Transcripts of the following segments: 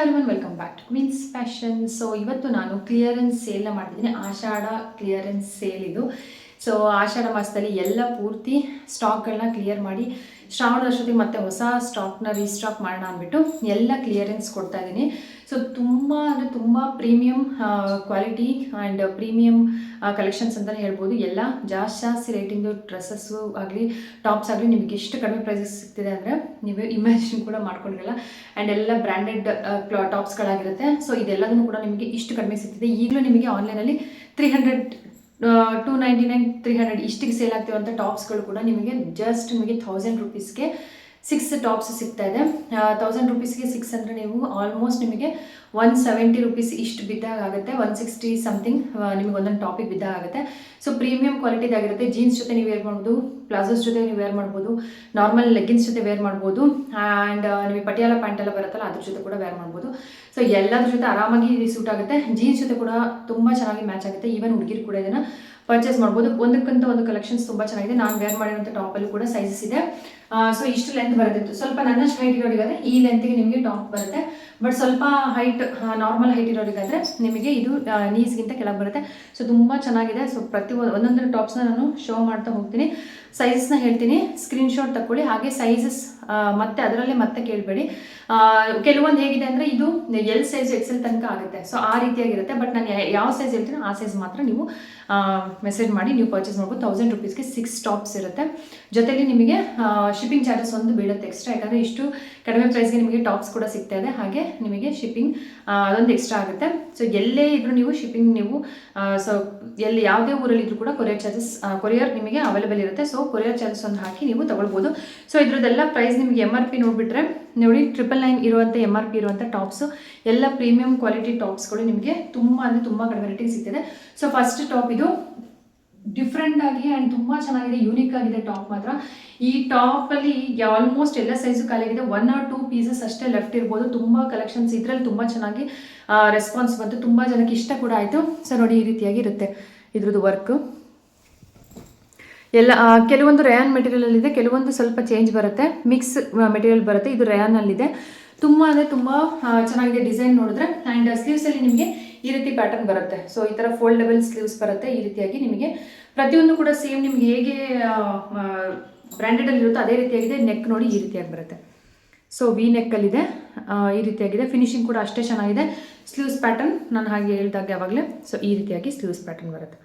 Everyone, welcome back to Queens Fashion. So ಇವತ್ತು ನಾನು clearance ಸೇಲ್ನ ಮಾಡ್ತಿದ್ದೀನಿ. ಆಷಾಢ ಕ್ಲಿಯರೆನ್ಸ್ ಸೇಲ್ ಇದು. ಸೊ ಆಷಾಢ ಮಾಸದಲ್ಲಿ ಎಲ್ಲ ಪೂರ್ತಿ ಸ್ಟಾಕ್ಗಳನ್ನ ಕ್ಲಿಯರ್ ಮಾಡಿ ಶ್ರಾವಣದ ಅಷ್ಟೊತ್ತಿಗೆ ಮತ್ತೆ ಹೊಸ ಸ್ಟಾಕ್ನ ರೀಸ್ಟಾಕ್ ಮಾಡೋಣ ಅಂದ್ಬಿಟ್ಟು ಎಲ್ಲ ಕ್ಲಿಯರೆನ್ಸ್ ಕೊಡ್ತಾ ಇದ್ದೀನಿ. ಸೊ ತುಂಬ ಅಂದರೆ ತುಂಬ premium quality and premium collections ಅಂತಲೇ ಹೇಳ್ಬೋದು. ಎಲ್ಲ ಜಾಸ್ತಿ ರೇಟಿಂದು ಡ್ರೆಸ್ಸಸ್ಸು ಆಗಲಿ ಟಾಪ್ಸ್ ಆಗಲಿ ನಿಮಗೆ ಎಷ್ಟು ಕಡಿಮೆ ಪ್ರೈಸಸ್ ಸಿಗ್ತಿದೆ ಅಂದರೆ ನೀವು ಇಮ್ಯಾಜಿನ್ ಕೂಡ ಮಾಡ್ಕೊಂಡಿರಲ್ಲ. ಆ್ಯಂಡ್ ಎಲ್ಲ ಬ್ರ್ಯಾಂಡೆಡ್ ಟಾಪ್ಸ್ಗಳಾಗಿರುತ್ತೆ. ಸೊ ಇದೆಲ್ಲದನ್ನು ಕೂಡ ನಿಮಗೆ ಇಷ್ಟು ಕಡಿಮೆ ಸಿಗ್ತಿದೆ. ಈಗಲೂ ನಿಮಗೆ ಆನ್ಲೈನಲ್ಲಿ 300 299 300 ಇಷ್ಟಿಗೆ ಸೇಲ್ ಆಗ್ತಿರುವಂಥ ಟಾಪ್ಸ್ಗಳು ಕೂಡ ನಿಮಗೆ ನಿಮಗೆ 1000 ರುಪೀಸ್ಗೆ 6 ಟಾಪ್ಸ್ ಸಿಗ್ತಾ ಇದೆ. 1000 ರುಪೀಸ್ಗೆ 6 ಅಂದರೆ ನೀವು ಆಲ್ಮೋಸ್ಟ್ ನಿಮಗೆ 170 ರುಪೀಸ್ ಇಷ್ಟು ಬಿದ್ದಾಗ ಆಗುತ್ತೆ. 160 ಸಮಥಿಂಗ್ ನಿಮಗೆ ಒಂದೊಂದು ಟಾಪಿಗೆ ಬಿದ್ದಾಗ ಆಗುತ್ತೆ. So premium ಕ್ವಾಲಿಟಿದಾಗಿರುತ್ತೆ. ಜೀನ್ಸ್ ಜೊತೆ ನೀವು ವೇರ್ ಮಾಡ್ಬೋದು, ಪ್ಲಾಜೋಸ್ ಜೊತೆ ನೀವು ವೇರ್ ಮಾಡ್ಬೋದು, ನಾರ್ಮಲ್ ಲೆಗ್ಗಿನ್ಸ್ ಜೊತೆ ವೇರ್ ಮಾಡ್ಬೋದು, ಆ್ಯಂಡ್ ನಿಮಗೆ ಪಟಿಯಾಲ ಪ್ಯಾಂಟ್ ಎಲ್ಲ ಬರುತ್ತಲ್ಲ ಅದ್ರ ಜೊತೆ ಕೂಡ ವೇರ್ ಮಾಡ್ಬೋದು. ಸೊ ಎಲ್ಲದ್ರ ಜೊತೆ ಆರಾಮಾಗಿ ಸೂಟ್ ಆಗುತ್ತೆ. ಜೀನ್ಸ್ ಜೊತೆ ಕೂಡ ತುಂಬ ಚೆನ್ನಾಗಿ ಮ್ಯಾಚ್ ಆಗುತ್ತೆ. ಈವನ್ ಹುಡುಗಿರು ಕೂಡ ಇದನ್ನು ಪರ್ಚೇಸ್ ಮಾಡ್ಬೋದು. ಒಂದಕ್ಕಿಂತ ಒಂದು ಕಲೆಕ್ಷನ್ಸ್ ತುಂಬ ಚೆನ್ನಾಗಿದೆ. ನಾನು ವೇರ್ ಮಾಡಿರೋಂಥ ಟಾಪಲ್ಲಿ ಕೂಡ ಸೈಜಸ್ ಇದೆ. ಸೊ ಇಷ್ಟು ಲೆಂತ್ ಬರುತ್ತೆ. ಸ್ವಲ್ಪ ನನ್ನಷ್ಟು ಹೈಟ್ ಇರೋರಿಗಾದರೆ ಈ ಲೆಂತಿಗೆ ನಿಮಗೆ ಟಾಪ್ ಬರುತ್ತೆ. ಬಟ್ ಸ್ವಲ್ಪ ಹೈಟ್ ನಾರ್ಮಲ್ ಹೈಟ್ ಇರೋರಿಗಾದರೆ ನಿಮಗೆ ಇದು ನೀಸ್ಗಿಂತ ಕೆಳಗೆ ಬರುತ್ತೆ. ಸೊ ತುಂಬ ಚೆನ್ನಾಗಿದೆ. ಸೊ ಒಂದೊಂದು ಟಾಪ್ಸ್ನ ನಾನು ಶೋ ಮಾಡ್ತಾ ಹೋಗ್ತೀನಿ. ಸೈಜಸ್ನ ಹೇಳ್ತೀನಿ, ಸ್ಕ್ರೀನ್ಶಾಟ್ ತಗೊಳ್ಳಿ. ಹಾಗೆ ಸೈಜಸ್ ಮತ್ತೆ ಅದರಲ್ಲೇ ಮತ್ತೆ ಕೇಳಬೇಡಿ. ಕೆಲವೊಂದು ಹೇಗಿದೆ ಅಂದರೆ ಇದು ಎಲ್ ಸೈಜ್ ಎಕ್ಸೆಲ್ ತನಕ ಆಗುತ್ತೆ. ಸೊ ಆ ರೀತಿಯಾಗಿರುತ್ತೆ. ಬಟ್ ನಾನು ಯಾವ ಸೈಜ್ ಹೇಳ್ತೀನಿ ಆ ಸೈಜ್ ಮಾತ್ರ ನೀವು ಮೆಸೇಜ್ ಮಾಡಿ ನೀವು ಪರ್ಚೇಸ್ ಮಾಡ್ಬೋದು. 1000 ರುಪೀಸ್ಗೆ 6 ಟಾಪ್ಸ್ ಇರುತ್ತೆ. ಜೊತೆಲಿ ನಿಮಗೆ ಶಿಪ್ಪಿಂಗ್ ಚಾರ್ಜಸ್ ಒಂದು ಬೀಳುತ್ತೆ ಎಕ್ಸ್ಟ್ರಾ. ಯಾಕಂದರೆ ಇಷ್ಟು ಕಡಿಮೆ ಪ್ರೈಸ್ಗೆ ನಿಮಗೆ ಟಾಪ್ಸ್ ಕೂಡ ಸಿಗ್ತಾ ಇದೆ. ಹಾಗೆ ನಿಮಗೆ ಶಿಪ್ಪಿಂಗ್ ಅದೊಂದು ಎಕ್ಸ್ಟ್ರಾ ಆಗುತ್ತೆ. ಸೊ ಎಲ್ಲೇ ಇದ್ರೂ ನೀವು ಶಿಪ್ಪಿಂಗ್ ನೀವು ಸೊ ಎಲ್ಲಿ ಯಾವುದೇ ಊರಲ್ಲಿ ಇದ್ರೂ ಕೂಡ ಕೊರಿಯರ್ ನಿಮಗೆ ಅವೈಲೇಬಲ್ ಇರುತ್ತೆ. ಸೊ ಕೊರಿಯರ್ ಚಾರ್ಜಸ್ ಒಂದು ಹಾಕಿ ನೀವು ತಗೊಳ್ಬೋದು. ಸೊ ಇದ್ರದ್ದೆಲ್ಲ ಪ್ರೈಸ್ ನಿಮಗೆ MRP ನೋಡಿಬಿಟ್ರೆ ನೋಡಿ 999 ಇರುವಂಥ MRP ಇರುವಂಥ ಟಾಪ್ಸು ಎಲ್ಲ ಪ್ರೀಮಿಯಂ ಕ್ವಾಲಿಟಿ ಟಾಪ್ಸ್ಗಳು ನಿಮಗೆ ತುಂಬ ಅಂದರೆ ತುಂಬ ಕಡಿಮೆ ರೇಟಿಗೆ ಸಿಗ್ತಿದೆ. ಸೊ ಫಸ್ಟ್ ಟಾಪ್ ಇದು ಡಿಫ್ರೆಂಟ್ ಆಗಿ ಆ್ಯಂಡ್ ತುಂಬ ಚೆನ್ನಾಗಿದೆ, ಯೂನಿಕ್ ಆಗಿದೆ ಟಾಪ್ ಮಾತ್ರ. ಈ ಟಾಪಲ್ಲಿ ಆಲ್ಮೋಸ್ಟ್ ಎಲ್ಲ ಸೈಜು ಖಾಲಿಯಾಗಿದೆ. 1 or 2 ಪೀಸಸ್ ಅಷ್ಟೇ ಲೆಫ್ಟ್ ಇರ್ಬೋದು. ತುಂಬ ಕಲೆಕ್ಷನ್ಸ್ ಇದರಲ್ಲಿ ತುಂಬ ಚೆನ್ನಾಗಿ ರೆಸ್ಪಾನ್ಸ್ ಬಂತು. ತುಂಬ ಜನಕ್ಕೆ ಇಷ್ಟ ಕೂಡ ಆಯಿತು. ಸೊ ನೋಡಿ ಈ ರೀತಿಯಾಗಿ ಇರುತ್ತೆ ಇದ್ರದ್ದು ವರ್ಕು ಎಲ್ಲ. ಕೆಲವೊಂದು ರೇಯಾನ್ ಮೆಟೀರಿಯಲಲ್ಲಿದೆ, ಕೆಲವೊಂದು ಸ್ವಲ್ಪ ಚೇಂಜ್ ಬರುತ್ತೆ, ಮಿಕ್ಸ್ ಮೆಟೀರಿಯಲ್ ಬರುತ್ತೆ. ಇದು ರೇಯಾನಲ್ಲಿದೆ. ತುಂಬ ಅಂದರೆ ತುಂಬ ಚೆನ್ನಾಗಿದೆ ಡಿಸೈನ್ ನೋಡಿದ್ರೆ. ಆ್ಯಂಡ್ ಸ್ಲೀವ್ಸಲ್ಲಿ ನಿಮಗೆ ಈ ರೀತಿ ಪ್ಯಾಟರ್ನ್ ಬರುತ್ತೆ. ಸೊ ಈ ಥರ ಫೋಲ್ಡಬಲ್ ಸ್ಲೀವ್ಸ್ ಬರುತ್ತೆ. ಈ ರೀತಿಯಾಗಿ ನಿಮಗೆ ಪ್ರತಿಯೊಂದು ಕೂಡ ಸೇಮ್ ನಿಮಗೆ ಹೇಗೆ ಬ್ರ್ಯಾಂಡೆಡಲ್ಲಿ ಇರುತ್ತೋ ಅದೇ ರೀತಿಯಾಗಿದೆ. ನೆಕ್ ನೋಡಿ ಈ ರೀತಿಯಾಗಿ ಬರುತ್ತೆ. ಸೊ ವಿ ನೆಕ್ಕಲ್ಲಿದೆ, ಈ ರೀತಿಯಾಗಿದೆ. ಫಿನಿಶಿಂಗ್ ಕೂಡ ಅಷ್ಟೇ ಚೆನ್ನಾಗಿದೆ. ಸ್ಲೀವ್ಸ್ ಪ್ಯಾಟರ್ನ್ ನಾನು ಹಾಗೆ ಹೇಳಿದಾಗ ಯಾವಾಗಲೇ ಸೊ ಈ ರೀತಿಯಾಗಿ ಸ್ಲೀವ್ಸ್ ಪ್ಯಾಟರ್ನ್ ಬರುತ್ತೆ.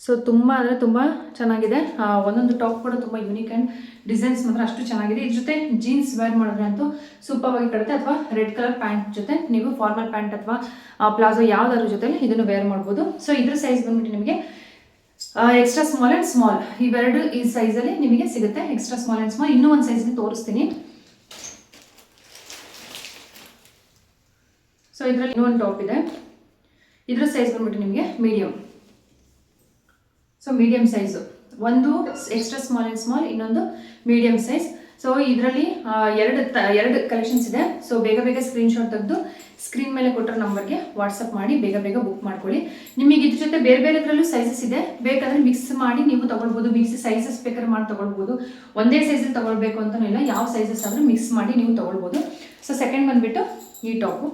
ಸೊ ತುಂಬ ಅಂದರೆ ತುಂಬ ಚೆನ್ನಾಗಿದೆ. ಒಂದೊಂದು ಟಾಪ್ ಕೂಡ ತುಂಬ ಯೂನಿಕ್ ಆ್ಯಂಡ್ ಡಿಸೈನ್ಸ್ ಮಾತ್ರ ಅಷ್ಟು ಚೆನ್ನಾಗಿದೆ. ಇದ್ರ ಜೊತೆ ಜೀನ್ಸ್ ವೇರ್ ಮಾಡಿದ್ರೆ ಅಂತೂ ಸೂಪರ್ ಆಗಿ ಕಡುತ್ತೆ. ಅಥವಾ ರೆಡ್ ಕಲರ್ ಪ್ಯಾಂಟ್ ಜೊತೆ ನೀವು ಫಾರ್ಮಲ್ ಪ್ಯಾಂಟ್ ಅಥವಾ ಪ್ಲಾಜೋ ಯಾವುದಾದ್ರ ಜೊತೆ ಇದನ್ನು ವೇರ್ ಮಾಡ್ಬೋದು. ಸೊ ಇದ್ರ ಸೈಜ್ ಬಂದ್ಬಿಟ್ಟು ನಿಮಗೆ ಎಕ್ಸ್ಟ್ರಾ ಸ್ಮಾಲ್ ಆ್ಯಂಡ್ ಸ್ಮಾಲ್ ಇವೆರಡು ಈ ಸೈಜಲ್ಲಿ ನಿಮಗೆ ಸಿಗುತ್ತೆ. Extra small and small. ಇನ್ನೂ ಒಂದು ಸೈಜ್ಗೆ ತೋರಿಸ್ತೀನಿ. ಸೊ ಇದರಲ್ಲಿ ಇನ್ನೊಂದು ಟಾಪ್ ಇದೆ. ಇದ್ರ ಸೈಜ್ ಬಂದ್ಬಿಟ್ಟು ನಿಮಗೆ ಮೀಡಿಯಮ್. ಸೊ ಮೀಡಿಯಮ್ ಸೈಜು, ಒಂದು ಎಕ್ಸ್ಟ್ರಾ ಸ್ಮಾಲ್ ಆ್ಯಂಡ್ ಸ್ಮಾಲ್, ಇನ್ನೊಂದು ಮೀಡಿಯಮ್ ಸೈಜ್. ಸೊ ಇದರಲ್ಲಿ ಎರಡು ಕಲೆಕ್ಷನ್ಸ್ ಇದೆ. ಸೊ ಬೇಗ ಸ್ಕ್ರೀನ್ಶಾಟ್ ತೆಗೆದು ಸ್ಕ್ರೀನ್ ಮೇಲೆ ಕೊಟ್ಟಿರೋ ನಂಬರ್ಗೆ ವಾಟ್ಸಪ್ ಮಾಡಿ ಬೇಗ ಬುಕ್ ಮಾಡ್ಕೊಳ್ಳಿ. ನಿಮಗೆ ಇದ್ರ ಜೊತೆ ಬೇರೆದ್ರಲ್ಲೂ ಸೈಜಸ್ ಇದೆ. ಬೇಕಾದರೆ ಮಿಕ್ಸ್ ಮಾಡಿ ನೀವು ತೊಗೊಳ್ಬೋದು. ಮಿಕ್ಸ್ ಸೈಜಸ್ ಬೇಕಾದ್ರೆ ಮಾಡಿ ತೊಗೊಳ್ಬೋದು. ಒಂದೇ ಸೈಜಲ್ಲಿ ತೊಗೊಳ್ಬೇಕು ಅಂತಲೂ ಇಲ್ಲ, ಯಾವ ಸೈಜಸ್ ಆದರೂ ಮಿಕ್ಸ್ ಮಾಡಿ ನೀವು ತೊಗೊಳ್ಬೋದು. ಸೊ ಸೆಕೆಂಡ್ ಬಂದುಬಿಟ್ಟು ಈ ಟಾಪು.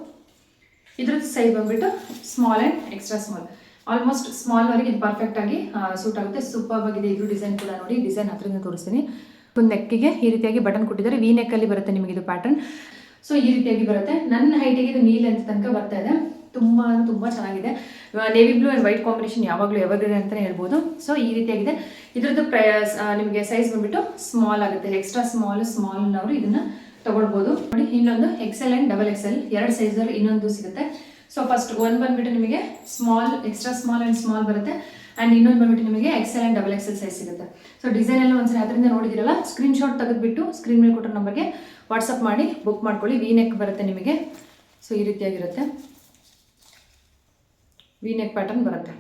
ಇದ್ರದ್ದು ಸೈಜ್ ಬಂದುಬಿಟ್ಟು small and extra small. Almost ಸ್ಮಾಲ್ವರೆಗೆ ಇದು ಪರ್ಫೆಕ್ಟಾಗಿ ಸೂಟ್ ಆಗುತ್ತೆ. ಸೂಪರ್ ಆಗಿದೆ. ಇದು ಡಿಸೈನ್ ಕೂಡ ನೋಡಿ, ಡಿಸೈನ್ ಹತ್ರದಿಂದ ತೋರಿಸ್ತೀನಿ. ಒಂದು ನೆಕ್ಕಿಗೆ ಈ ರೀತಿಯಾಗಿ ಬಟನ್ ಕೊಟ್ಟಿದ್ದಾರೆ. ವಿ ನೆಕ್ಕಲ್ಲಿ ಬರುತ್ತೆ ನಿಮಗೆ ಇದು ಪ್ಯಾಟರ್ನ್. ಸೊ ಈ ರೀತಿಯಾಗಿ ಬರುತ್ತೆ. ನನ್ನ ಹೈಟಿಗೆ ಇದು ನೀಲ್ ಅಂತ ತನಕ ಬರ್ತಾ ಇದೆ. ತುಂಬ ಚೆನ್ನಾಗಿದೆ. Navy blue and white combination ಯಾವಾಗಲೂ ಎವರ್ಗ್ರೀನ್ ಅಂತಲೇ ಹೇಳ್ಬೋದು. ಸೊ ಈ ರೀತಿಯಾಗಿದೆ. ಇದರದ್ದು ನಿಮಗೆ ಸೈಜ್ ಬಂದುಬಿಟ್ಟು ಸ್ಮಾಲ್ ಆಗುತ್ತೆ. ಎಕ್ಸ್ಟ್ರಾ ಸ್ಮಾಲ್ನವರು ಇದನ್ನು ತೊಗೊಳ್ಬೋದು. ನೋಡಿ ಇನ್ನೊಂದು XL ಆ್ಯಂಡ್ XXL ಎರಡು ಸೈಜಲ್ಲಿ ಇನ್ನೊಂದು ಸಿಗುತ್ತೆ. ಸೊ ಫಸ್ಟ್ ಒಂದು ಬಂದುಬಿಟ್ಟು ನಿಮಗೆ small, extra small and small ಬರುತ್ತೆ. ಆ್ಯಂಡ್ ಇನ್ನೊಂದು ಬಂದುಬಿಟ್ಟು ನಿಮಗೆ XL ಆ್ಯಂಡ್ XXL ಸೈಜ್ ಸಿಗುತ್ತೆ. ಸೊ ಡಿಸೈನ್ ಎಲ್ಲ ಒಂದ್ಸರಿ ಅದರಿಂದ ನೋಡಿದಿರಲ್ಲ, ಸ್ಕ್ರೀನ್ಶಾಟ್ ತೆಗೆದುಬಿಟ್ಟು ಸ್ಕ್ರೀನ್ ಮೇಲೆ ಕೊಟ್ಟರೆ ನಂಬರ್ಗೆ ವಾಟ್ಸಪ್ ಮಾಡಿ ಬುಕ್ ಮಾಡ್ಕೊಳ್ಳಿ. ವಿ ನೆಕ್ ಬರುತ್ತೆ ನಿಮಗೆ. ಸೊ ಈ ರೀತಿಯಾಗಿರುತ್ತೆ. ವಿ ನೆಕ್ ಪ್ಯಾಟರ್ನ್ ಬರುತ್ತೆ.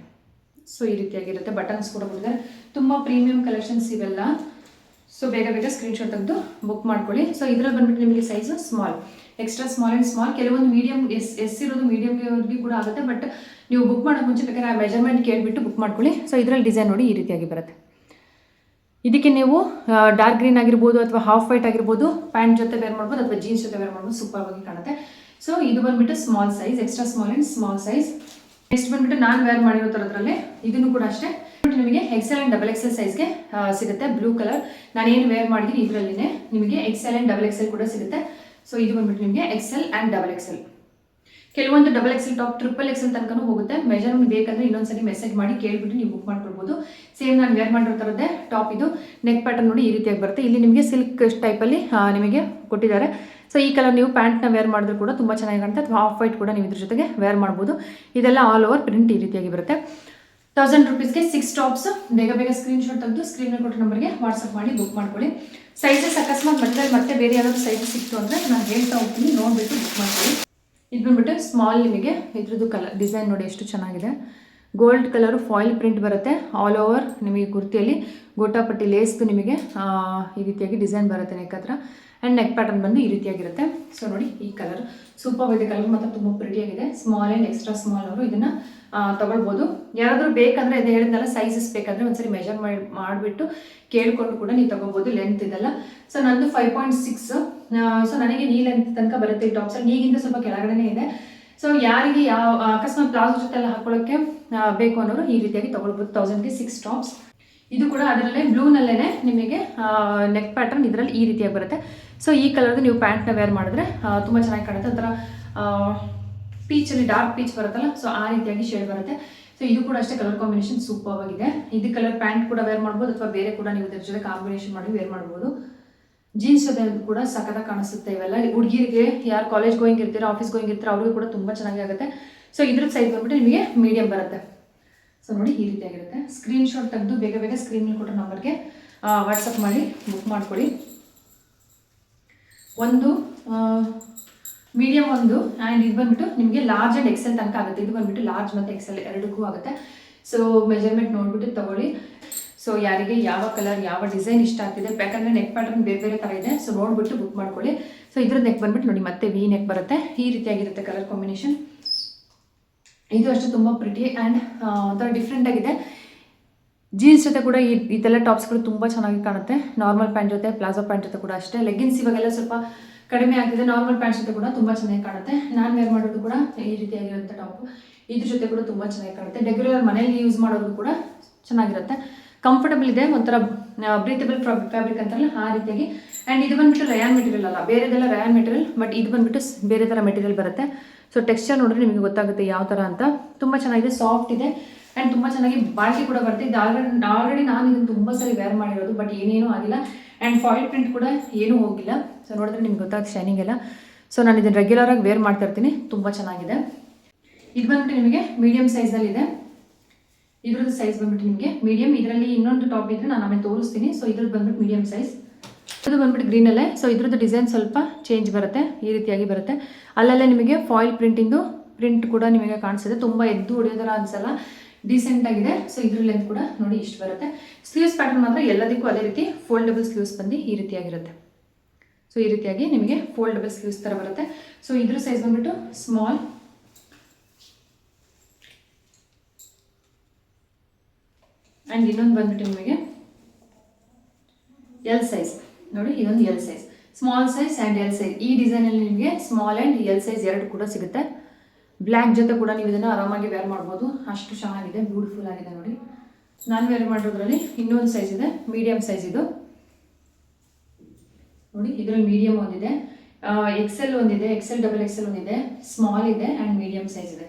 ಸೊ ಈ ರೀತಿಯಾಗಿರುತ್ತೆ. ಬಟನ್ಸ್ ಕೂಡ ಕೊಟ್ಟಿದ್ದಾರೆ. ತುಂಬ ಪ್ರೀಮಿಯಂ ಕಲೆಕ್ಷನ್ಸ್ ಇವೆಲ್ಲ. ಸೊ ಬೇಗ ಸ್ಕ್ರೀನ್ಶಾಟ್ ತೆಗೆದು ಬುಕ್ ಮಾಡ್ಕೊಳ್ಳಿ. ಸೊ ಇದರಲ್ಲಿ ಬಂದುಬಿಟ್ಟು ನಿಮಗೆ size small, extra small and small. ಕೆಲವೊಂದು ಮೀಡಿಯಮ್ ಎಸ್ ಇರೋದು ಮೀಡಿಯಮ್ಗೆ ಕೂಡ ಆಗುತ್ತೆ. ಬಟ್ ನೀವು ಬುಕ್ ಮಾಡೋಕ್ಕೆ ಮುಂಚೆ ಬೇಕಾದ್ರೆ ಆ ಮೆಜರ್ಮೆಂಟ್ ಕೇಳಿಬಿಟ್ಟು ಬುಕ್ ಮಾಡ್ಕೊಳ್ಳಿ. ಸೊ ಇದರಲ್ಲಿ ಡಿಸೈನ್ ನೋಡಿ ಈ ರೀತಿಯಾಗಿ ಬರುತ್ತೆ. ಇದಕ್ಕೆ ನೀವು ಡಾರ್ಕ್ ಗ್ರೀನ್ ಆಗಿರ್ಬೋದು ಅಥವಾ ಹಾಫ್ ವೈಟ್ ಆಗಿರ್ಬೋದು ಪ್ಯಾಂಟ್ ಜೊತೆ ವೇರ್ ಮಾಡ್ಬೋದು ಅಥವಾ ಜೀನ್ಸ್ ಜೊತೆ ವೇರ್ ಮಾಡ್ಬೋದು. ಸೂಪರ್ ಆಗಿ ಕಾಣುತ್ತೆ. ಸೊ ಇದು ಬಂದ್ಬಿಟ್ಟು small size, extra small and small size. Next ಬಂದ್ಬಿಟ್ಟು ನಾನು ವೇರ್ ಮಾಡಿರೋ ಥರದ್ರಲ್ಲೇ ಇದನ್ನು ಕೂಡ ಅಷ್ಟೇ ನಿಮಗೆ ಎಕ್ಸೆಲ್ ಆ್ಯಂಡ್ ಡಬಲ್ ಎಕ್ಸೆಲ್ ಸೈಜ್ಗೆ ಸಿಗುತ್ತೆ. ಬ್ಲೂ ಕಲರ್ ನಾನೇನು ವೇರ್ ಮಾಡಿದ್ದೀನಿ ಇದರಲ್ಲಿನೇ ನಿಮಗೆ ಎಕ್ಸೆಲ್ ಆ್ಯಂಡ್ ಡಬಲ್ ಎಕ್ಸೆಲ್ ಕೂಡ ಸಿಗುತ್ತೆ. ಸೊ ಇದು ಬಂದ್ಬಿಟ್ಟು ನಿಮಗೆ ಎಕ್ಸೆಲ್ ಆ್ಯಂಡ್ ಡಬಲ್ ಎಕ್ಸೆಲ್. ಕೆಲವೊಂದು double XL top triple Excel ತನಕನೂ ಹೋಗುತ್ತೆ. ಮೆಜರ್ಮೆಂಟ್ ಬೇಕಂದ್ರೆ ಇನ್ನೊಂದ್ಸರಿ ಮೆಸೇಜ್ ಮಾಡಿ ಕೇಳ್ಬಿಟ್ಟು ನೀವು ಬುಕ್ ಮಾಡ್ಕೊಳ್ಬೋದು. ಸೇಮ್ ನಾನು ವೇರ್ ಮಾಡಿರೋ ಥರದ್ದೇ ಟಾಪ್ ಇದು. ನೆಕ್ ಪ್ಯಾಟರ್ನ್ ನೋಡಿ ಈ ರೀತಿಯಾಗಿ ಬರುತ್ತೆ. ಇಲ್ಲಿ ನಿಮಗೆ ಸಿಲ್ಕ್ ಟೈಪಲ್ಲಿ ನಿಮಗೆ ಕೊಟ್ಟಿದ್ದಾರೆ. ಸೊ ಈ ಕಲರ್ ನೀವು ಪ್ಯಾಂಟ್ನ ವೇರ್ ಮಾಡಿದ್ರು ಕೂಡ ತುಂಬ ಚೆನ್ನಾಗಿ ಕಾಣುತ್ತೆ, ಅಥವಾ ಆಫ್ ವೈಟ್ ಕೂಡ ನೀವು ಇದ್ರ ಜೊತೆಗೆ ವೇರ್ ಮಾಡ್ಬೋದು. ಇದೆಲ್ಲ ಆಲ್ ಓವರ್ ಪ್ರಿಂಟ್ ಈ ರೀತಿಯಾಗಿ ಬರುತ್ತೆ. 1000 rupeesಗೆ 6 ಟಾಪ್ಸ್. ಬೇಗ ಸ್ಕ್ರೀನ್ಶಾಟ್ ತೆಗೆದು ಸ್ಕ್ರೀನಲ್ಲಿ ಕೊಟ್ಟ ನಂಬರ್ಗೆ ವಾಟ್ಸಪ್ ಮಾಡಿ ಬುಕ್ ಮಾಡ್ಕೊಳ್ಳಿ. ಸೈಜಸ್ ಅಕಸ್ಮಾತ್ ಮತ್ತೆ ಬೇರೆ ಯಾವ್ದಾದ್ರು ಸೈಜ್ ಸಿಕ್ತು ಅಂದರೆ ನಾನು ಹೇಳ್ತಾ ಹೋಗ್ತೀನಿ, ನೋಡಿಬಿಟ್ಟು ಬುಕ್ ಮಾಡ್ಕೊಳ್ಳಿ. ಇದು ಬಂದ್ಬಿಟ್ಟು ಸ್ಮಾಲ್. ನಿಮಗೆ ಇದ್ರದ್ದು ಕಲರ್ ಡಿಸೈನ್ ನೋಡಿ ಎಷ್ಟು ಚೆನ್ನಾಗಿದೆ. ಗೋಲ್ಡ್ ಕಲರು ಫಾಯಿಲ್ ಪ್ರಿಂಟ್ ಬರುತ್ತೆ. ಆಲ್ ಓವರ್ ನಿಮಗೆ ಕುರ್ತಿಯಲ್ಲಿ ಗೋಟಾಪಟ್ಟಿ ಲೇಸ್ದು ನಿಮಗೆ ಈ ರೀತಿಯಾಗಿ ಡಿಸೈನ್ ಬರುತ್ತೆ ನೆಕ್ ಹತ್ರ. ಆ್ಯಂಡ್ ನೆಕ್ ಪ್ಯಾಟರ್ನ್ ಬಂದು ಈ ರೀತಿಯಾಗಿರುತ್ತೆ. ಸೊ ನೋಡಿ ಈ ಕಲರ್ ಸೂಪರ್ ಇದೆ. ಕಲರ್ ಮಾತ್ರ ತುಂಬ ಪ್ರಿಟಿಯಾಗಿದೆ. ಸ್ಮಾಲ್ ಆ್ಯಂಡ್ ಎಕ್ಸ್ಟ್ರಾ ಸ್ಮಾಲ್ ಅವರು ಇದನ್ನು ತೊಗೊಳ್ಬೋದು. ಯಾರಾದರೂ ಬೇಕಂದರೆ ಇದು ಹೇಳಿದ್ನಲ್ಲ, ಸೈಜಸ್ ಬೇಕಾದರೆ ಒಂದ್ಸರಿ ಮೆಜರ್ ಮಾಡಿಬಿಟ್ಟು ಕೇಳಿಕೊಂಡು ಕೂಡ ನೀವು ತೊಗೋಬೋದು. ಲೆಂತ್ ಇದೆಲ್ಲ. ಸೊ ನಂದು 5.6. ಸೊ ನನಗೆ ನೀ ಲೆಂತ್ ತನಕ ಬರುತ್ತೆ ಈ ಟಾಪ್ಸಲ್ಲಿ. ನೀಗಿಂತ ಸ್ವಲ್ಪ ಕೆಳಗಡೆ ಇದೆ. ಸೊ ಯಾರಿಗೆ ಯಾವ ಅಕಸ್ಮಾತ್ ಪ್ಲಾಜೋ ಜೊತೆ ಎಲ್ಲ ಹಾಕೊಳ್ಳೋಕ್ಕೆ ಬೇಕು ಅನ್ನೋರು ಈ ರೀತಿಯಾಗಿ ತೊಗೊಳ್ಬೋದು. 1000ಗೆ 6 ಟಾಪ್ಸ್. ಇದು ಕೂಡ ಅದರಲ್ಲೇ ಬ್ಲೂನಲ್ಲೇ ನಿಮಗೆ ನೆಕ್ ಪ್ಯಾಟರ್ನ್ ಇದರಲ್ಲಿ ಈ ರೀತಿಯಾಗಿ ಬರುತ್ತೆ. ಸೊ ಈ ಕಲರ್ದು ನೀವು ಪ್ಯಾಂಟ್ನ ವೇರ್ ಮಾಡಿದ್ರೆ ತುಂಬ ಚೆನ್ನಾಗಿ ಕಾಣುತ್ತೆ. ಒಂಥರ ಪೀಚಲ್ಲಿ ಡಾರ್ಕ್ ಪೀಚ್ ಬರುತ್ತಲ್ಲ, ಸೊ ಆ ರೀತಿಯಾಗಿ ಶೇಡ್ ಬರುತ್ತೆ. ಸೊ ಇದು ಕೂಡ ಅಷ್ಟೇ ಕಲರ್ ಕಾಂಬಿನೇಷನ್ ಸೂಪರ್ ಆಗಿದೆ. ಇದು ಕಲರ್ ಪ್ಯಾಂಟ್ ಕೂಡ ವೇರ್ ಮಾಡ್ಬೋದು, ಅಥವಾ ಬೇರೆ ಕೂಡ ನೀವು ಇದ್ರ ಜೊತೆ ಕಾಂಬಿನೇಷನ್ ಮಾಡಿ ವೇರ್ ಮಾಡ್ಬೋದು. ಜೀನ್ಸ್ ಜೊತೆ ಕೂಡ ಸಖತ್ತಾಗಿ ಕಾಣಿಸುತ್ತೆ. ಇವೆಲ್ಲ ಹುಡುಗಿರಿಗೆ ಯಾರು ಕಾಲೇಜ್ ಗೋಯಿಂಗ್ ಇರ್ತೀರೋ, ಆಫೀಸ್ ಗೋಯಿಂಗ್ ಇರ್ತೀರೋ ಅವ್ರಿಗೂ ಕೂಡ ತುಂಬ ಚೆನ್ನಾಗಿ ಆಗುತ್ತೆ. ಸೊ ಇದ್ರ ಸೈಜ್ ಬಂದ್ಬಿಟ್ಟು ನಿಮಗೆ ಮೀಡಿಯಂ ಬರುತ್ತೆ. ಸೊ ನೋಡಿ ಈ ರೀತಿಯಾಗಿರುತ್ತೆ. ಸ್ಕ್ರೀನ್ಶಾಟ್ ತೆಗೆದು ಬೇಗ ಸ್ಕ್ರೀನಲ್ಲಿ ಕೊಟ್ಟೋ ನಂಬರ್ಗೆ ವಾಟ್ಸಪ್ ಮಾಡಿ ಬುಕ್ ಮಾಡ್ಕೊಳ್ಳಿ. ಒಂದು ಮೀಡಿಯಂ ಒಂದು, ಆ್ಯಂಡ್ ಇದು ಬಂದ್ಬಿಟ್ಟು ನಿಮಗೆ ಲಾರ್ಜ್ ಆ್ಯಂಡ್ ಎಕ್ಸೆಲ್ ತನಕ ಆಗುತ್ತೆ. ಇದು ಬಂದ್ಬಿಟ್ಟು ಲಾರ್ಜ್ ಮತ್ತು ಎಕ್ಸೆಲ್ ಎರಡಕ್ಕೂ ಆಗುತ್ತೆ. ಸೊ ಮೆಜರ್ಮೆಂಟ್ ನೋಡ್ಬಿಟ್ಟು ತೊಗೊಳ್ಳಿ. ಸೊ ಯಾರಿಗೆ ಯಾವ ಕಲರ್ ಯಾವ ಡಿಸೈನ್ ಇಷ್ಟ ಆಗ್ತಿದೆ, ಯಾಕಂದರೆ ನೆಕ್ ಪ್ಯಾಟರ್ನ್ ಬೇರೆ ಥರ ಇದೆ. ಸೊ ನೋಡಿಬಿಟ್ಟು ಬುಕ್ ಮಾಡ್ಕೊಳ್ಳಿ. ಸೊ ಇದ್ರ ನೆಕ್ ಬಂದ್ಬಿಟ್ಟು ನೋಡಿ ಮತ್ತೆ ವಿ ನೆಕ್ ಬರುತ್ತೆ. ಈ ರೀತಿಯಾಗಿರುತ್ತೆ ಕಲರ್ ಕಾಂಬಿನೇಷನ್. ಇದು ಅಷ್ಟೇ ತುಂಬ ಪ್ರಿಟಿ ಆ್ಯಂಡ್ ಒಂಥರ ಡಿಫ್ರೆಂಟ್ ಆಗಿದೆ. ಜೀನ್ಸ್ ಜೊತೆ ಕೂಡ ಇದೆಲ್ಲ ಟಾಪ್ಸ್ಗಳು ತುಂಬ ಚೆನ್ನಾಗಿ ಕಾಣುತ್ತೆ. ನಾರ್ಮಲ್ ಪ್ಯಾಂಟ್ ಜೊತೆ, ಪ್ಲಾಜೋ ಪ್ಯಾಂಟ್ ಜೊತೆ ಕೂಡ ಅಷ್ಟೇ. ಲೆಗ್ಗಿನ್ಸ್ ಇವಾಗೆಲ್ಲ ಸ್ವಲ್ಪ ಕಡಿಮೆ ಆಗ್ತಿದೆ. ನಾರ್ಮಲ್ ಪ್ಯಾಂಟ್ ಜೊತೆ ಕೂಡ ತುಂಬ ಚೆನ್ನಾಗಿ ಕಾಣುತ್ತೆ. ನಾನು ವೇರ್ ಮಾಡೋದು ಕೂಡ ಈ ರೀತಿಯಾಗಿರುತ್ತೆ ಟಾಪು. ಇದ್ರ ಜೊತೆ ಕೂಡ ತುಂಬ ಚೆನ್ನಾಗಿ ಕಾಣುತ್ತೆ. ರೆಗ್ಯುಲರ್ ಮನೇಲಿ ಯೂಸ್ ಮಾಡೋದು ಕೂಡ ಚೆನ್ನಾಗಿರುತ್ತೆ. ಕಂಫರ್ಟಬಲ್ ಇದೆ. ಒಂಥರ ಬ್ರೀತಬಲ್ ಫ್ಯಾಬ್ರಿಕ್ ಅಂತಾರಲ್ಲ ಆ ರೀತಿಯಾಗಿ. ಆ್ಯಂಡ್ ಇದು ಬಂದ್ಬಿಟ್ಟು ರಯಾನ್ ಮೆಟೀರಿಯಲ್ ಅಲ್ಲ, ಬೇರೆದೆಲ್ಲ ರಯಾನ್ ಮೆಟೀರಿಯಲ್, ಬಟ್ ಇದು ಬಂದ್ಬಿಟ್ಟು ಬೇರೆ ಥರ ಮೆಟೀರಿಯಲ್ ಬರುತ್ತೆ. ಸೊ ಟೆಕ್ಸ್ಚರ್ ನೋಡಿದ್ರೆ ನಿಮಗೆ ಗೊತ್ತಾಗುತ್ತೆ ಯಾವ ಥರ ಅಂತ. ತುಂಬ ಚೆನ್ನಾಗಿದೆ, ಸಾಫ್ಟ್ ಇದೆ ಆ್ಯಂಡ್ ತುಂಬ ಚೆನ್ನಾಗಿ ಬಾಳಿಕೆ ಕೂಡ ಬರುತ್ತೆ. ಇದು ಆಲ್ರೆಡಿ ನಾನು ಇದನ್ನು ತುಂಬ ಸರಿ ವೇರ್ ಮಾಡಿರೋದು, ಬಟ್ ಏನೇನೂ ಆಗಿಲ್ಲ. ಆ್ಯಂಡ್ ಫಾಯಿಲ್ ಪ್ರಿಂಟ್ ಕೂಡ ಏನೂ ಹೋಗಿಲ್ಲ. ಸೊ ನೋಡಿದ್ರೆ ನಿಮ್ಗೆ ಗೊತ್ತಾಗುತ್ತೆ ಶೈನಿಂಗ್ ಎಲ್ಲ. ಸೊ ನಾನು ಇದನ್ನು ರೆಗ್ಯುಲರಾಗಿ ವೇರ್ ಮಾಡ್ತಾ ಇರ್ತೀನಿ. ತುಂಬ ಚೆನ್ನಾಗಿದೆ. ಇದು ಬಂದ್ಬಿಟ್ಟು ನಿಮಗೆ ಮೀಡಿಯಮ್ ಸೈಜ್ನಲ್ಲಿದೆ. ಇದ್ರದ್ದು ಸೈಜ್ ಬಂದ್ಬಿಟ್ಟು ನಿಮಗೆ ಮೀಡಿಯಮ್. ಇದರಲ್ಲಿ ಇನ್ನೊಂದು ಟಾಪ್ ಇದ್ರೆ ನಾನು ಆಮೇಲೆ ತೋರಿಸ್ತೀನಿ. ಸೊ ಇದ್ರದ್ದು ಬಂದ್ಬಿಟ್ಟು ಮೀಡಿಯಮ್ ಸೈಜ್. ಇದು ಬಂದ್ಬಿಟ್ಟು ಗ್ರೀನಲ್ಲೇ. ಸೊ ಇದ್ರದ್ದು ಡಿಸೈನ್ ಸ್ವಲ್ಪ ಚೇಂಜ್ ಬರುತ್ತೆ, ಈ ರೀತಿಯಾಗಿ ಬರುತ್ತೆ. ಅಲ್ಲಲ್ಲೇ ನಿಮಗೆ ಫಾಯಿಲ್ ಪ್ರಿಂಟಿಂದು ಪ್ರಿಂಟ್ ಕೂಡ ನಿಮಗೆ ಕಾಣಿಸುತ್ತೆ. ತುಂಬ ಎದ್ದು ಹೊಡೆಯೋದರ ಅನ್ಸಲ್ಲ, ಡೀಸೆಂಟ್ ಆಗಿದೆ. ಸೊ ಇದ್ರ ಲೆಂತ್ ಕೂಡ ನೋಡಿ ಇಷ್ಟು ಬರುತ್ತೆ. ಸ್ಲೀವ್ಸ್ ಪ್ಯಾಟರ್ನ್ ಮಾತ್ರ ಎಲ್ಲದಕ್ಕೂ ಅದೇ ರೀತಿ ಫೋಲ್ಡಬಲ್ ಸ್ಲೀವ್ಸ್ ಬಂದು ಈ ರೀತಿಯಾಗಿರುತ್ತೆ. ಸೊ ಈ ರೀತಿಯಾಗಿ ನಿಮಗೆ ಫೋಲ್ಡಬಲ್ ಸ್ಲೀವ್ಸ್ ಥರ ಬರುತ್ತೆ. ಸೊ ಇದ್ರ ಸೈಜ್ ಬಂದ್ಬಿಟ್ಟು ಸ್ಮಾಲ್. ಆ್ಯಂಡ್ ಇನ್ನೊಂದು ಬಂದ್ಬಿಟ್ಟು ನಿಮಗೆ ಎಲ್ ಸೈಜ್. ನೋಡಿ ಇದೊಂದು L size, small size and L size. ಈ ಡಿಸೈನಲ್ಲಿ ನಿಮಗೆ ಸ್ಮಾಲ್ ಆ್ಯಂಡ್ ಎಲ್ ಸೈಜ್ ಎರಡು ಕೂಡ ಸಿಗುತ್ತೆ. ಬ್ಲ್ಯಾಕ್ ಜೊತೆ ಕೂಡ ನೀವು ಇದನ್ನು ಆರಾಮಾಗಿ ವೇರ್ ಮಾಡ್ಬೋದು. ಅಷ್ಟು ಚೆನ್ನಾಗಿದೆ, ಬ್ಯೂಟಿಫುಲ್ ಆಗಿದೆ ನೋಡಿ. ನಾನು ವೇರ್ ಮಾಡಿರೋದ್ರಲ್ಲಿ ಇನ್ನೊಂದು ಸೈಜ್ ಇದೆ, ಮೀಡಿಯಮ್ ಸೈಜ್. ಇದು ನೋಡಿ ಇದರಲ್ಲಿ ಮೀಡಿಯಮ್ ಒಂದಿದೆ, ಎಕ್ಸೆಲ್ ಒಂದಿದೆ, ಎಕ್ಸೆಲ್ ಡಬಲ್ ಎಕ್ಸೆಲ್ ಒಂದಿದೆ, ಸ್ಮಾಲ್ ಇದೆ ಆ್ಯಂಡ್ ಮೀಡಿಯಮ್ ಸೈಜ್ ಇದೆ.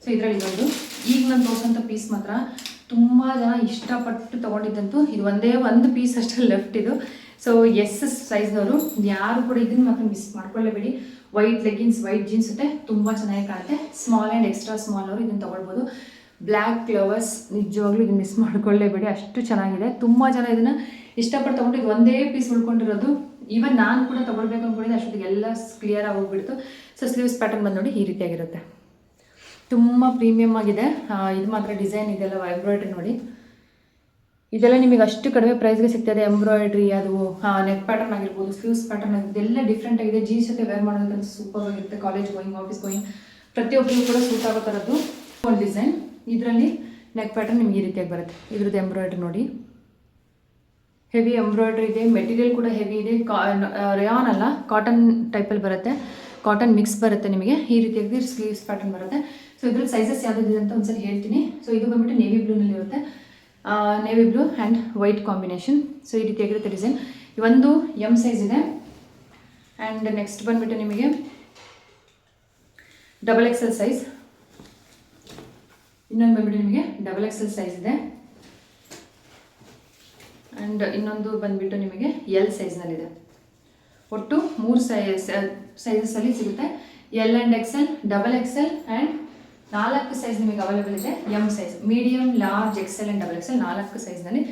ಸೊ ಇದರಲ್ಲಿ ಇದೊಂದು ಈಗ ನಾನು ತೋರಿಸೋಂಥ ಪೀಸ್ ಮಾತ್ರ ತುಂಬ ಜನ ಇಷ್ಟಪಟ್ಟು ತೊಗೊಂಡಿದ್ದಂತೂ ಇದು ಒಂದೇ ಒಂದು ಪೀಸ್ ಅಷ್ಟೇ ಲೆಫ್ಟ್ ಇದು. ಸೊ ಎಸ್ ಸೈಜ್ನವರು ಯಾರು ಕೂಡ ಇದನ್ನು ಮಾತ್ರ ಮಿಸ್ ಮಾಡ್ಕೊಳ್ಳೇಬೇಡಿ. ವೈಟ್ ಲೆಗ್ಗಿನ್ಸ್, ವೈಟ್ ಜೀನ್ಸ್ ಜೊತೆ ತುಂಬ ಚೆನ್ನಾಗಿ ಕಾಣುತ್ತೆ. ಸ್ಮಾಲ್ ಆ್ಯಂಡ್ ಎಕ್ಸ್ಟ್ರಾ ಸ್ಮಾಲ್ ಅವರು ಇದನ್ನು ತೊಗೊಳ್ಬೋದು. ಬ್ಲ್ಯಾಕ್ ಫ್ಲವರ್ಸ್ ನಿಜವಾಗ್ಲೂ ಇದನ್ನು ಮಿಸ್ ಮಾಡ್ಕೊಳ್ಳೇಬೇಡಿ, ಅಷ್ಟು ಚೆನ್ನಾಗಿದೆ. ತುಂಬ ಜನ ಇದನ್ನು ಇಷ್ಟಪಟ್ಟು ತೊಗೊಂಡು ಇದು ಒಂದೇ ಪೀಸ್ ಉಳ್ಕೊಂಡಿರೋದು. ಈವನ್ ನಾನು ಕೂಡ ತೊಗೊಳ್ಬೇಕು ಅಂದ್ಕೊಂಡಿದ್ದೆ, ಅಷ್ಟೊತ್ತಿಗೆ ಎಲ್ಲ ಕ್ಲಿಯರ್ ಆಗಿ ಹೋಗ್ಬಿಡ್ತು. ಸೊ ಸ್ಲೀವ್ಸ್ ಪ್ಯಾಟರ್ನ್ ಬಂದು ನೋಡಿ ಈ ರೀತಿಯಾಗಿರುತ್ತೆ. ತುಂಬ ಪ್ರೀಮಿಯಮ್ ಆಗಿದೆ. ಇದು ಮಾತ್ರ ಡಿಸೈನ್ ಇದೆಲ್ಲ ಎಂಬ್ರಾಯ್ಡ್ರಿ ನೋಡಿ, ಇದೆಲ್ಲ ನಿಮಗೆ ಅಷ್ಟು ಕಡಿಮೆ ಪ್ರೈಸ್ಗೆ ಸಿಗ್ತದೆ. ಎಂಬ್ರಾಯ್ಡ್ರಿ ಅದು ನೆಕ್ ಪ್ಯಾಟರ್ನ್ ಆಗಿರ್ಬೋದು, ಸ್ಲೀವ್ಸ್ ಪ್ಯಾಟರ್ನ್ ಆಗಿರ್ಬೋದು, ಎಲ್ಲ ಡಿಫ್ರೆಂಟ್ ಆಗಿದೆ. ಜೀನ್ಸ್ ಜೊತೆ ವೇರ್ ಮಾಡೋದಂತ ಸೂಪರ್ ಆಗಿರುತ್ತೆ. ಕಾಲೇಜ್ ಗೋಯಿಂಗ್, ಆಫೀಸ್ ಗೋಯಿಂಗ್ ಪ್ರತಿಯೊಬ್ಬರಿಗೂ ಕೂಡ ಸೂಟ್ ಆಗೋ ಥರದ್ದು ಒಂದು ಡಿಸೈನ್. ಇದರಲ್ಲಿ ನೆಕ್ ಪ್ಯಾಟರ್ನ್ ನಿಮಗೆ ಈ ರೀತಿಯಾಗಿ ಬರುತ್ತೆ. ಇದ್ರದ್ದು ಎಂಬ್ರಾಯ್ಡ್ರಿ ನೋಡಿ, ಹೆವಿ ಎಂಬ್ರಾಯ್ಡ್ರಿ ಇದೆ. ಮೆಟೀರಿಯಲ್ ಕೂಡ ಹೆವಿ ಇದೆ. ರೇಯಾನ್ ಅಲ್ಲ, ಕಾಟನ್ ಟೈಪಲ್ಲಿ ಬರುತ್ತೆ. ಕಾಟನ್ ಮಿಕ್ಸ್ ಬರುತ್ತೆ ನಿಮಗೆ. ಈ ರೀತಿಯಾಗಿ ಸ್ಲೀವ್ಸ್ ಪ್ಯಾಟರ್ನ್ ಬರುತ್ತೆ. ಸೊ ಇದ್ರಲ್ಲಿ ಸೈಜಸ್ ಯಾವುದಿದೆ ಅಂತ ಒಂದ್ಸರಿ ಹೇಳ್ತೀನಿ. ಸೊ ಇದು ಬಂದ್ಬಿಟ್ಟು ನೇವಿ ಬ್ಲೂನಲ್ಲಿ ಇರುತ್ತೆ, navy blue and white combination. So ಈ ರೀತಿಯಾಗಿರುತ್ತೆ ಡಿಸೈನ್. ಒಂದು ಎಮ್ ಸೈಜ್ ಇದೆ. ಆ್ಯಂಡ್ ನೆಕ್ಸ್ಟ್ ಬಂದುಬಿಟ್ಟು ನಿಮಗೆ XXL ಸೈಜ್. ಇನ್ನೊಂದು ಬಂದುಬಿಟ್ಟು ನಿಮಗೆ XXL ಸೈಜ್ ಇದೆ. ಆ್ಯಂಡ್ ಇನ್ನೊಂದು ಬಂದುಬಿಟ್ಟು ನಿಮಗೆ ಎಲ್ ಸೈಜ್ನಲ್ಲಿದೆ. ಒಟ್ಟು 3 ಸೈಜಸ್ಸಲ್ಲಿ ಸಿಗುತ್ತೆ. L and XL, XXL and 4 size ನಿಮಗೆ ಅವೈಲೇಬಲ್ ಇದೆ. M size, medium, large, XL and XXL 4 ಸೈಜ್ನಲ್ಲಿ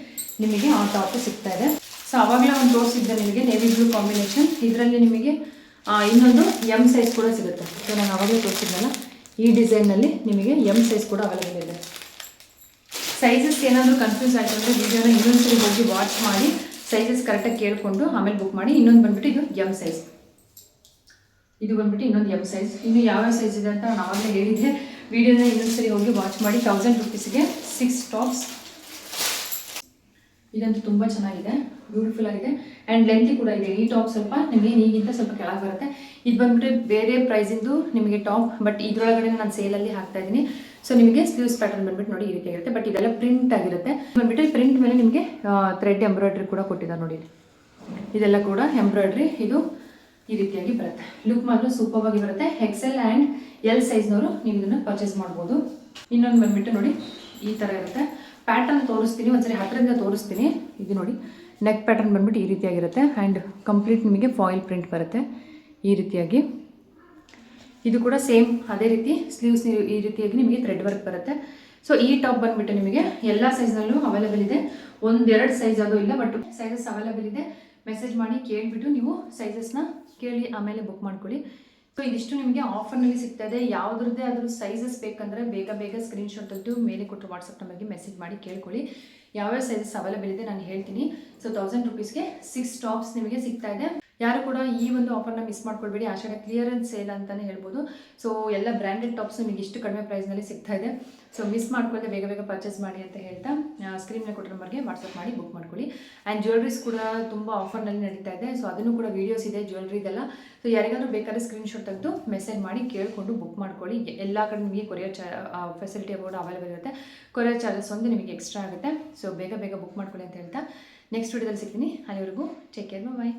ನಿಮಗೆ ಆ ಟಾಪು ಸಿಗ್ತಾ ಇದೆ. ಸೊ ಆವಾಗಲೇ ಒಂದು ತೋರಿಸಿದ್ದೆ ನಿಮಗೆ ನೇವಿ ಬ್ಲೂ ಕಾಂಬಿನೇಷನ್. ಇದರಲ್ಲಿ ನಿಮಗೆ ಇನ್ನೊಂದು ಎಮ್ ಸೈಜ್ ಕೂಡ ಸಿಗುತ್ತೆ. ಸೊ ನಾನು ಆವಾಗಲೇ ತೋರಿಸಿದ್ನಲ್ಲ, ಈ ಡಿಸೈನ್ನಲ್ಲಿ ನಿಮಗೆ ಎಮ್ ಸೈಜ್ ಕೂಡ ಅವೈಲೇಬಲ್ ಇದೆ. ಸೈಜಸ್ ಏನಾದರೂ ಕನ್ಫ್ಯೂಸ್ ಆಯಿತು ಅಂದರೆ ವಿಡಿಯೋನ ಇನ್ನೊಂದ್ಸರಿ ಹೋಗಿ ವಾಚ್ ಮಾಡಿ ಸೈಜಸ್ ಕರೆಕ್ಟಾಗಿ ಕೇಳಿಕೊಂಡು ಆಮೇಲೆ ಬುಕ್ ಮಾಡಿ. ಇನ್ನೊಂದು ಬಂದುಬಿಟ್ಟು ಇದು ಎಮ್ ಸೈಜ್, ಇದು ಬಂದುಬಿಟ್ಟು ಇನ್ನೊಂದು ಎಮ್ ಸೈಜ್. ಇನ್ನು ಯಾವ್ಯಾವ ಸೈಜ್ ಇದೆ ಅಂತ ನಾನು ಆವಾಗಲೇ ಹೇಳಿದ್ದೆ. ವಿಡಿಯೋನ ಇನ್ನೊಂದ್ಸರಿ ಹೋಗಿ ವಾಚ್ ಮಾಡಿ. 1000 ರೂಪೀಸ್ಗೆ 6 ಟಾಪ್ಸ್. ಇದಂತೂ ತುಂಬ ಚೆನ್ನಾಗಿದೆ, ಬ್ಯೂಟಿಫುಲ್ ಆಗಿದೆ ಆ್ಯಂಡ್ ಲೆಂತಿ ಕೂಡ ಇದೆ. ಈ ಟಾಪ್ ಸ್ವಲ್ಪ ನಿಮಗೆ ಈಗಿಂತ ಸ್ವಲ್ಪ ಕೆಳಗೆ ಬರುತ್ತೆ. ಇದು ಬಂದುಬಿಟ್ಟು ಬೇರೆ ಪ್ರೈಸಿಂದು ನಿಮಗೆ ಟಾಪ್, ಬಟ್ ಇದರೊಳಗಡೆ ನಾನು ಸೇಲಲ್ಲಿ ಹಾಕ್ತಾ ಇದ್ದೀನಿ. ಸೊ ನಿಮಗೆ ಸ್ಲೀವ್ಸ್ ಪ್ಯಾಟರ್ನ್ ಬಂದುಬಿಟ್ಟು ನೋಡಿ ಈ ರೀತಿಯಾಗಿರುತ್ತೆ. ಬಟ್ ಇದೆಲ್ಲ ಪ್ರಿಂಟ್ ಆಗಿರುತ್ತೆ. ಬಂದುಬಿಟ್ಟು ಪ್ರಿಂಟ್ ಮೇಲೆ ನಿಮಗೆ ಥ್ರೆಡ್ ಎಂಬ್ರಾಯ್ಡ್ರಿ ಕೂಡ ಕೊಟ್ಟಿದ್ದಾರೆ ನೋಡಿ. ಇದೆಲ್ಲ ಕೂಡ ಎಂಬ್ರಾಯ್ಡ್ರಿ. ಇದು ಈ ರೀತಿಯಾಗಿ ಬರುತ್ತೆ. ಲುಕ್ ಮಾತ್ರ ಸೂಪರ್ ಆಗಿ ಬರುತ್ತೆ. XL ಆ್ಯಂಡ್ L ಸೈಜ್ನವರು ನೀವು ಇದನ್ನು ಪರ್ಚೇಸ್ ಮಾಡ್ಬೋದು. ಇನ್ನೊಂದು ಬಂದುಬಿಟ್ಟು ನೋಡಿ ಈ ಥರ ಇರುತ್ತೆ. ಪ್ಯಾಟರ್ನ್ ತೋರಿಸ್ತೀನಿ, ಒಂದ್ಸರಿ ಹತ್ತಿರದಿಂದ ತೋರಿಸ್ತೀನಿ. ಇದು ನೋಡಿ ನೆಕ್ ಪ್ಯಾಟರ್ನ್ ಬಂದುಬಿಟ್ಟು ಈ ರೀತಿಯಾಗಿರುತ್ತೆ. ಆ್ಯಂಡ್ ಕಂಪ್ಲೀಟ್ ನಿಮಗೆ ಫಾಯಿಲ್ ಪ್ರಿಂಟ್ ಬರುತ್ತೆ ಈ ರೀತಿಯಾಗಿ. ಇದು ಕೂಡ ಸೇಮ್ ಅದೇ ರೀತಿ ಸ್ಲೀವ್ಸ್ ಈ ರೀತಿಯಾಗಿ ನಿಮಗೆ ಥ್ರೆಡ್ ವರ್ಕ್ ಬರುತ್ತೆ. ಸೊ ಈ ಟಾಪ್ ಬಂದುಬಿಟ್ಟು ನಿಮಗೆ ಎಲ್ಲ ಸೈಜ್ನಲ್ಲೂ ಅವೈಲೇಬಲ್ ಇದೆ. 1-2 ಸೈಜ್ ಅದು ಇಲ್ಲ, ಬಟ್ ಸೈಜಸ್ ಅವೈಲೇಬಲ್ ಇದೆ. ಮೆಸೇಜ್ ಮಾಡಿ ಕೇಳಿಬಿಟ್ಟು ನೀವು ಸೈಜಸ್ನ ಕೇಳಿ ಆಮೇಲೆ ಬುಕ್ ಮಾಡ್ಕೊಳ್ಳಿ. ಸೊ ಇದಿಷ್ಟು ನಿಮಗೆ ಆಫರ್ನಲ್ಲಿ ಸಿಗ್ತಾ ಇದೆ. ಯಾವುದ್ರದ್ದೇ ಆದರೂ ಸೈಜಸ್ ಬೇಕಂದರೆ ಬೇಗ ಸ್ಕ್ರೀನ್ಶಾಟ್ ತೆಗೆದು ಮೇಲೆ ಕೊಟ್ಟರು ವಾಟ್ಸಪ್ ನಂಬರ್ಗೆ ಮೆಸೇಜ್ ಮಾಡಿ ಕೇಳ್ಕೊಳ್ಳಿ. ಯಾವ್ಯಾವ ಸೈಜಸ್ ಅವೈಲೇಬಲ್ ಇದೆ ನಾನು ಹೇಳ್ತೀನಿ. ಸೊ 1000 ರೂಪೀಸ್ಗೆ 6 ಟಾಪ್ಸ್ ನಿಮಗೆ ಸಿಗ್ತಾ ಇದೆ. ಯಾರು ಕೂಡ ಈ ಒಂದು ಆಫರ್ನ ಮಿಸ್ ಮಾಡ್ಕೊಳ್ಬೇಡಿ. ಆಷಾಢ ಕ್ಲಿಯರೆನ್ಸ್ ಸೇಲ್ ಅಂತಲೇ ಹೇಳ್ಬೋದು. ಸೊ ಎಲ್ಲ ಬ್ರ್ಯಾಂಡೆಡ್ ಟಾಪ್ಸ್ ನಿಮಗೆ ಇಷ್ಟು ಕಡಿಮೆ ಪ್ರೈಸ್ನಲ್ಲಿ ಸಿಗ್ತಾ ಇದೆ. ಸೊ ಮಿಸ್ ಮಾಡ್ಕೊಳ್ಳದೆ ಬೇಗ ಪರ್ಚೇಸ್ ಮಾಡಿ ಅಂತ ಹೇಳ್ತಾ ಸ್ಕ್ರೀನ್ ಮೇಲೆ ಕೊಟ್ಟರ ನಂಬರ್ಗೆ ವಾಟ್ಸಪ್ ಮಾಡಿ ಬುಕ್ ಮಾಡ್ಕೊಳ್ಳಿ. ಆ್ಯಂಡ್ ಜ್ಯುವೆಲ್ರೀಸ್ ಕೂಡ ತುಂಬ ಆಫರ್ನಲ್ಲಿ ನಡೀತಾ ಇದೆ. ಸೊ ಅದನ್ನು ಕೂಡ ವೀಡಿಯೋಸ್ ಇದೆ ಜ್ಯುವೆಲ್ರಿದೆಲ್ಲ. ಸೊ ಯಾರಿಗಾದ್ರೂ ಬೇಕಾದ್ರೆ ಸ್ಕ್ರೀನ್ಶಾಟ್ ತೆಗೆದು ಮೆಸೇಜ್ ಮಾಡಿ ಕೇಳಿಕೊಂಡು ಬುಕ್ ಮಾಡ್ಕೊಳ್ಳಿ. ಎಲ್ಲ ಕಡೆ ನಿಮಗೆ ಕೊರಿಯರ್ ಫೆಸಿಲಿಟಿ ಕೂಡ ಅವೈಲೇಬಲ್ ಇರುತ್ತೆ. ಕೊರಿಯರ್ ಚಾರ್ಜಸ್ ಒಂದು ನಿಮಗೆ ಎಕ್ಸ್ಟ್ರಾ ಆಗುತ್ತೆ. ಸೊ ಬೇಗ ಬುಕ್ ಮಾಡ್ಕೊಳ್ಳಿ ಅಂತ ಹೇಳ್ತಾ ನೆಕ್ಸ್ಟ್ ವಿಡಿಯೋದಲ್ಲಿ ಸಿಗ್ತೀನಿ. ಅಲ್ಲಿವರೆಗೂ ಟೇಕ್ ಕೇರ್, ಬಾಯ್.